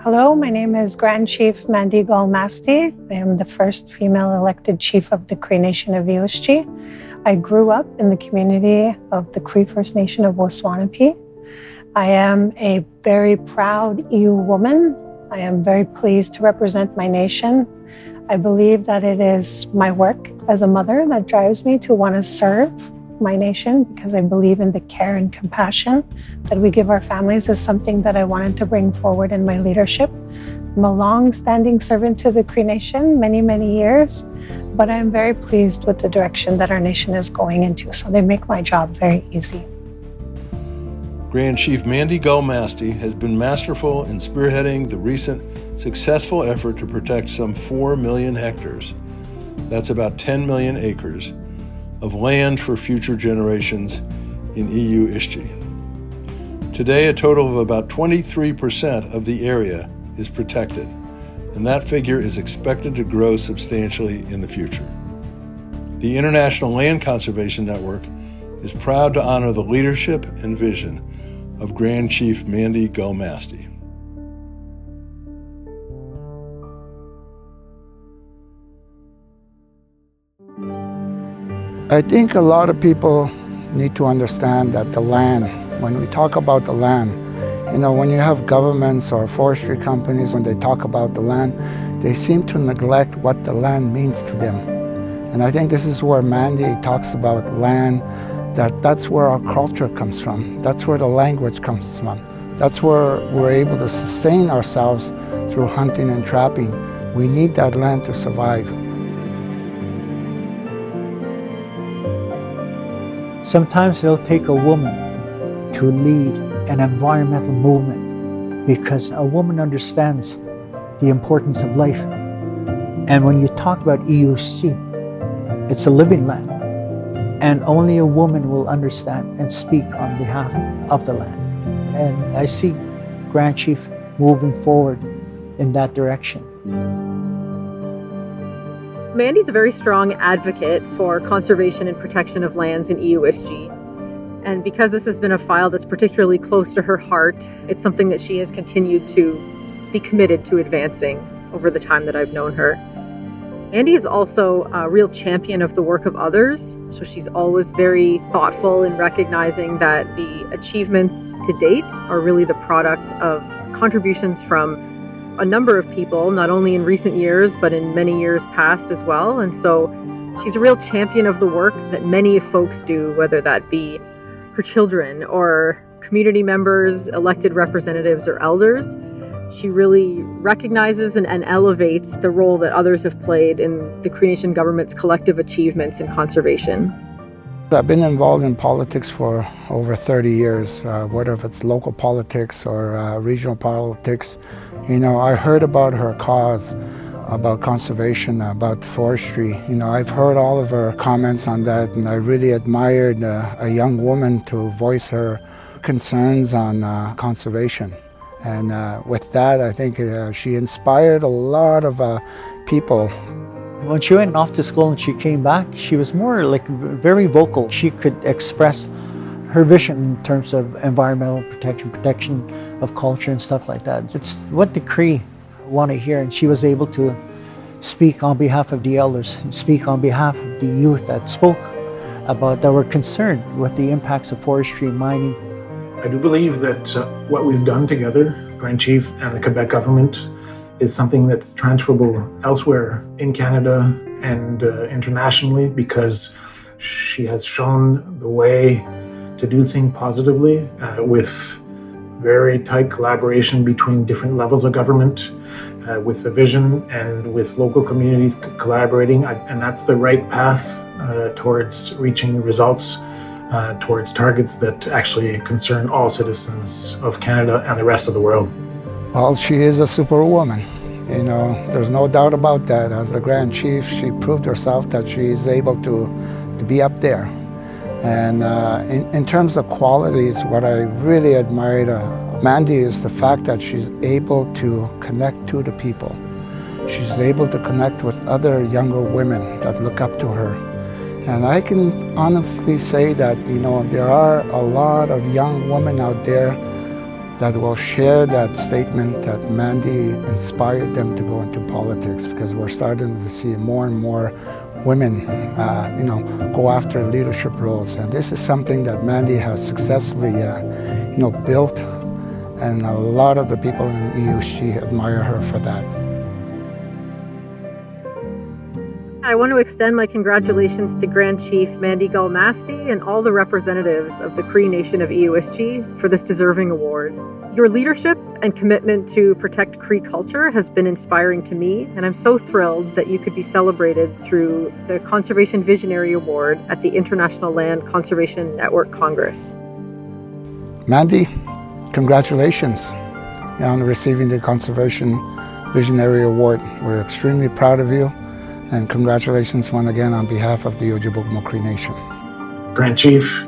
Hello, my name is Grand Chief Mandy Gull-Masty. I am the first female elected chief of the Cree Nation of USG. I grew up in the community of the Cree First Nation of Waswanipi. I am a very proud EU woman. I am very pleased to represent my nation. I believe that it is my work as a mother that drives me to want to serve my nation, because I believe in the care and compassion that we give our families is something that I wanted to bring forward in my leadership. I'm a long-standing servant to the Cree Nation, many years, but I'm very pleased with the direction that our nation is going into, so they make my job very easy. Grand Chief Mandy Gull-Masty has been masterful in spearheading the recent successful effort to protect some 4 million hectares, that's about 10 million acres, of land for future generations in EU ISG. Today, a total of about 23% of the area is protected, and that figure is expected to grow substantially in the future. The International Land Conservation Network is proud to honor the leadership and vision of Grand Chief Mandy Gull-Masty. I think a lot of people need to understand that the land, when we talk about the land, when you have governments or forestry companies, when they talk about the land, they seem to neglect what the land means to them. And I think this is where Mandy talks about land, that's where our culture comes from. That's where the language comes from. That's where we're able to sustain ourselves through hunting and trapping. We need that land to survive. Sometimes it'll take a woman to lead an environmental movement because a woman understands the importance of life. And when you talk about EUC, it's a living land. And only a woman will understand and speak on behalf of the land. And I see Grand Chief moving forward in that direction. Mandy's a very strong advocate for conservation and protection of lands in EUSG. And because this has been a file that's particularly close to her heart, it's something that she has continued to be committed to advancing over the time that I've known her. Mandy is also a real champion of the work of others, so she's always very thoughtful in recognizing that the achievements to date are really the product of contributions from a number of people, not only in recent years, but in many years past as well. And so she's a real champion of the work that many folks do, whether that be her children or community members, elected representatives, or elders. She really recognizes and elevates the role that others have played in the Cree Nation government's collective achievements in conservation. I've been involved in politics for over 30 years, whether if it's local politics or regional politics. I heard about her cause, about conservation, about forestry. I've heard all of her comments on that, and I really admired a young woman to voice her concerns on conservation. And with that, I think she inspired a lot of people. When she went off to school and she came back, she was more like very vocal. She could express her vision in terms of environmental protection of culture and stuff like that. It's what the Cree want to hear, and she was able to speak on behalf of the elders and speak on behalf of the youth that spoke about, that were concerned with the impacts of forestry and mining. I do believe that what we've done together, Grand Chief and the Quebec government, is something that's transferable elsewhere in Canada and internationally, because she has shown the way to do things positively with very tight collaboration between different levels of government, with the vision and with local communities collaborating. And that's the right path towards reaching results, towards targets that actually concern all citizens of Canada and the rest of the world. Well, she is a superwoman. There's no doubt about that. As the Grand Chief, she proved herself that she's able to be up there. And in terms of qualities, what I really admired Mandy is the fact that she's able to connect to the people. She's able to connect with other younger women that look up to her. And I can honestly say that, there are a lot of young women out there that will share that statement that Mandy inspired them to go into politics, because we're starting to see more and more women, go after leadership roles. And this is something that Mandy has successfully, built, and a lot of the people in EUSG admire her for that. I want to extend my congratulations to Grand Chief Mandy Gull-Masty and all the representatives of the Cree Nation of EUSG for this deserving award. Your leadership and commitment to protect Cree culture has been inspiring to me, and I'm so thrilled that you could be celebrated through the Conservation Visionary Award at the International Land Conservation Network Congress. Mandy, congratulations on receiving the Conservation Visionary Award. We're extremely proud of you. And congratulations once again on behalf of the Ojibwe Cree Nation. Grand Chief,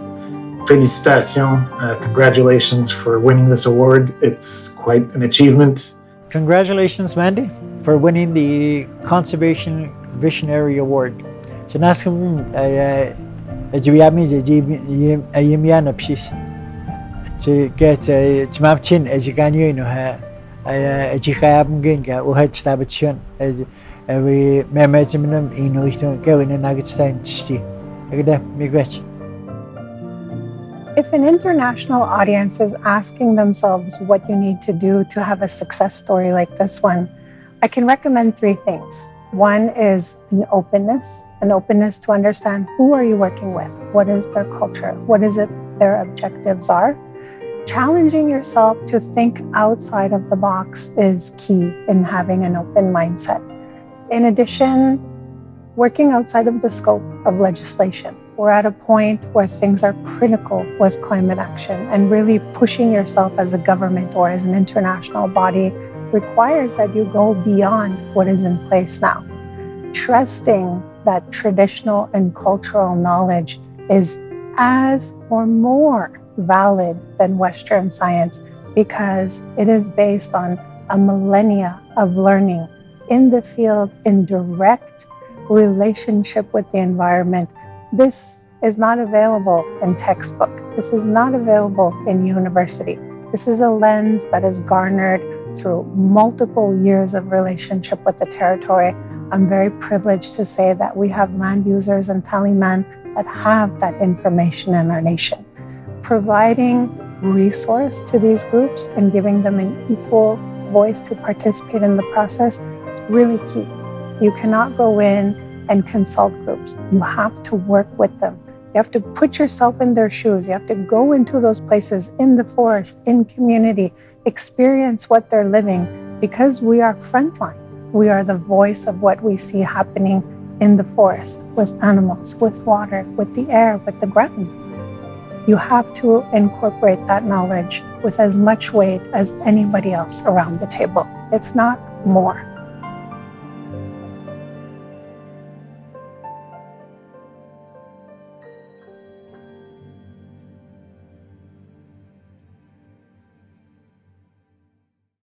félicitations. Congratulations for winning this award. It's quite an achievement. Congratulations, Mandy, for winning the Conservation Visionary Award. Sinasam ajiyami ayimian apsis. To get chmapchin ajikanyo no ha ajikayam genga uhat stabation. We management go in a If an international audience is asking themselves what you need to do to have a success story like this one, I can recommend 3 things. One is an openness to understand who are you working with, what is their culture, what is it their objectives are. Challenging yourself to think outside of the box is key in having an open mindset. In addition, working outside of the scope of legislation. We're at a point where things are critical with climate action, and really pushing yourself as a government or as an international body requires that you go beyond what is in place now. Trusting that traditional and cultural knowledge is as or more valid than Western science, because it is based on a millennia of learning in the field, in direct relationship with the environment. This is not available in textbook. This is not available in university. This is a lens that is garnered through multiple years of relationship with the territory. I'm very privileged to say that we have land users in Taliman that have that information in our nation. Providing resource to these groups and giving them an equal voice to participate in the process is really key. You cannot go in and consult groups. You have to work with them. You have to put yourself in their shoes. You have to go into those places in the forest, in community, experience what they're living, because we are frontline. We are the voice of what we see happening in the forest, with animals, with water, with the air, with the ground. You have to incorporate that knowledge with as much weight as anybody else around the table, if not more.